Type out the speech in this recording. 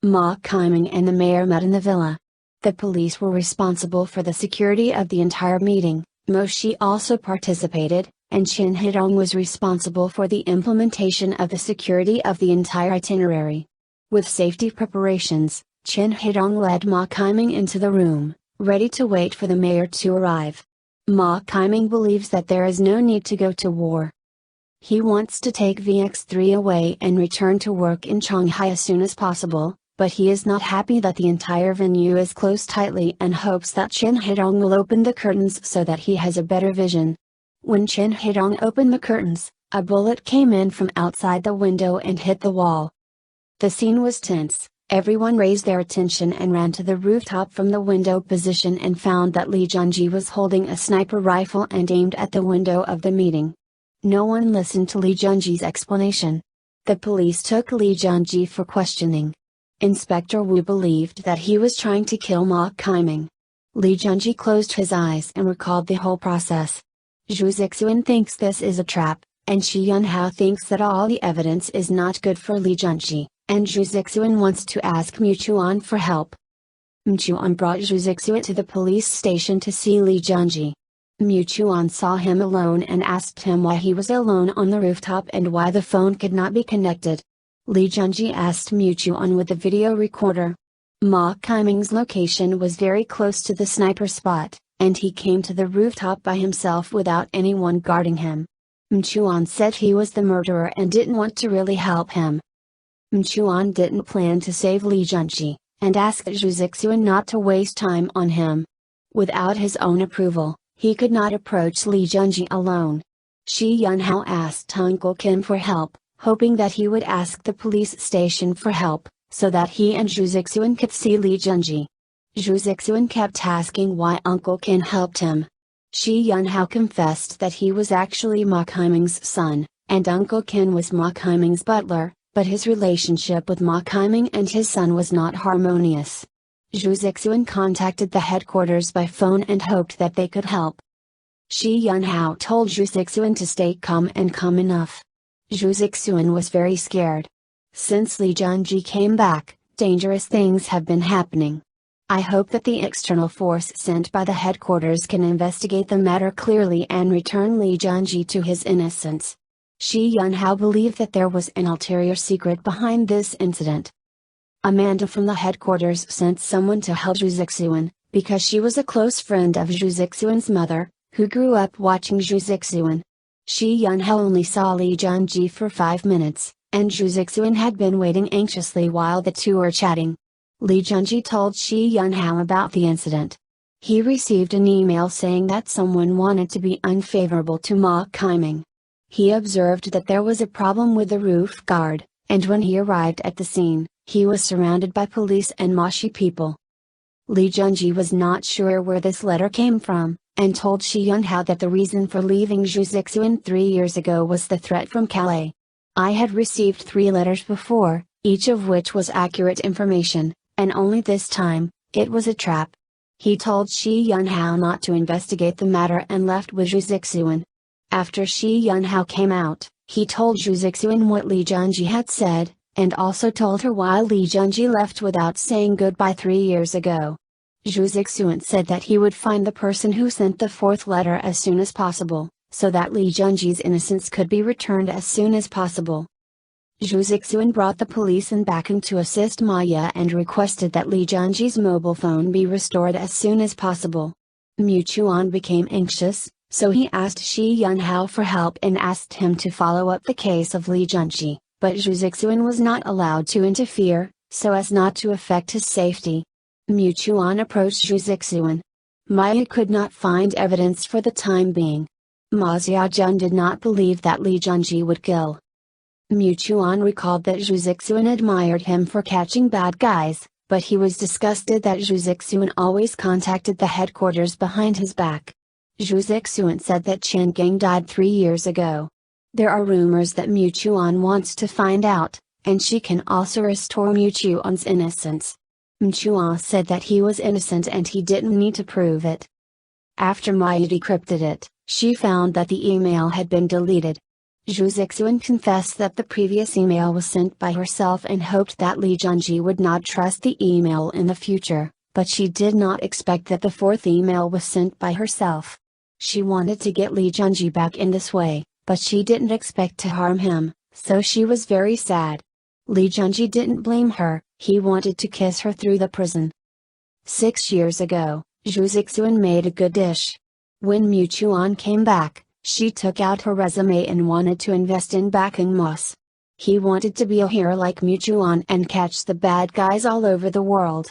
Ma Kaiming and the mayor met in the villa. The police were responsible for the security of the entire meeting. Mo Shi also participated, and Chen Hidong was responsible for the implementation of the security of the entire itinerary. With safety preparations, Chen Hidong led Ma Kaiming into the room, ready to wait for the mayor to arrive. Ma Kaiming believes that there is no need to go to war. He wants to take VX3 away and return to work in Shanghai as soon as possible, but he is not happy that the entire venue is closed tightly and hopes that Chen Hidong will open the curtains so that he has a better vision. When Chen Hidong opened the curtains, a bullet came in from outside the window and hit the wall. The scene was tense. Everyone raised their attention and ran to the rooftop from the window position and found that Li Jianji was holding a sniper rifle and aimed at the window of the meeting. No one listened to Li Jianji's explanation. The police took Li Jianji for questioning. Inspector Wu believed that he was trying to kill Ma Kaiming. Li Jianji closed his eyes and recalled the whole process. Zhu Zixuan thinks this is a trap, and Shi Yunhao thinks that all the evidence is not good for Li Jianji, and Zhu Zixuan wants to ask Mu Chuan for help. Mu Chuan brought Zhu Zixuan to the police station to see Li Jianji. Mu Chuan saw him alone and asked him why he was alone on the rooftop and why the phone could not be connected. Li Jianji asked Mu Chuan with the video recorder. Ma Kaiming's location was very close to the sniper spot, and he came to the rooftop by himself without anyone guarding him. Mu Chuan said he was the murderer and didn't want to really help him. Mu Chuan didn't plan to save Li Jianji, and asked Zhu Zixuan not to waste time on him. Without his own approval, he could not approach Li Jianji alone. Shi Yunhao asked Uncle Ken for help, hoping that he would ask the police station for help, so that he and Zhu Zixuan could see Li Jianji. Zhu Zixuan kept asking why Uncle Ken helped him. Shi Yunhao confessed that he was actually Ma Kaiming's son, and Uncle Ken was Ma Kaiming's butler, but his relationship with Ma Kaiming and his son was not harmonious. Zhu Zixuan contacted the headquarters by phone and hoped that they could help. Shi Yunhao told Zhu Zixuan to stay calm and calm enough. Zhu Zixuan was very scared. Since Li Jianji came back, dangerous things have been happening. I hope that the external force sent by the headquarters can investigate the matter clearly and return Li Jianji to his innocence. Shi Yunhao believed that there was an ulterior secret behind this incident. Amanda from the headquarters sent someone to help Zhu Zixuan, because she was a close friend of Zhu Zixuan's mother, who grew up watching Zhu Zixuan. Shi Yunhao only saw Li Jianji for 5 minutes, and Zhu Zixuan had been waiting anxiously while the two were chatting. Li Jianji told Shi Yunhao about the incident. He received an email saying that someone wanted to be unfavorable to Ma Kaiming. He observed that there was a problem with the roof guard, and when he arrived at the scene, he was surrounded by police and Mashi people. Li Jianji was not sure where this letter came from, and told Shi Yunhao that the reason for leaving Zhu Zixuan 3 years ago was the threat from Calais. I had received 3 letters before, each of which was accurate information, and only this time, it was a trap. He told Shi Yunhao not to investigate the matter and left with Zhu Zixuan. After Shi Yunhao came out, he told Zhu Zixuan what Li Jianji had said, and also told her why Li Jianji left without saying goodbye 3 years ago. Zhu Zixuan said that he would find the person who sent the 4th letter as soon as possible, so that Li Jianji's innocence could be returned as soon as possible. Zhu Zixuan brought the police in backing to assist Maya and requested that Li Jianji's mobile phone be restored as soon as possible. Mu Chuan became anxious, so he asked Shi Yunhao for help and asked him to follow up the case of Li Jianji, but Zhu Zixuan was not allowed to interfere, so as not to affect his safety. Mu Chuan approached Zhu Zixuan. Maya could not find evidence for the time being. Ma Xiaojun did not believe that Li Jianji would kill. Mu Chuan recalled that Zhu Zixuan admired him for catching bad guys, but he was disgusted that Zhu Zixuan always contacted the headquarters behind his back. Zhu Zixuan said that Chen Gang died 3 years ago. There are rumors that Mu Chuan wants to find out, and she can also restore Mu Chuan's innocence. Mu Chuan said that he was innocent and he didn't need to prove it. After Maya decrypted it, she found that the email had been deleted. Zhu Zixuan confessed that the previous email was sent by herself and hoped that Li Junji would not trust the email in the future, but she did not expect that the fourth email was sent by herself. She wanted to get Li Junji back in this way, but she didn't expect to harm him, so she was very sad. Li Junji didn't blame her, he wanted to kiss her through the prison. 6 years ago, Zhu Zixuan made a good dish. When Mu Chuan came back, she took out her resume and wanted to invest in backing Moss. He wanted to be a hero like Mu Chuan and catch the bad guys all over the world.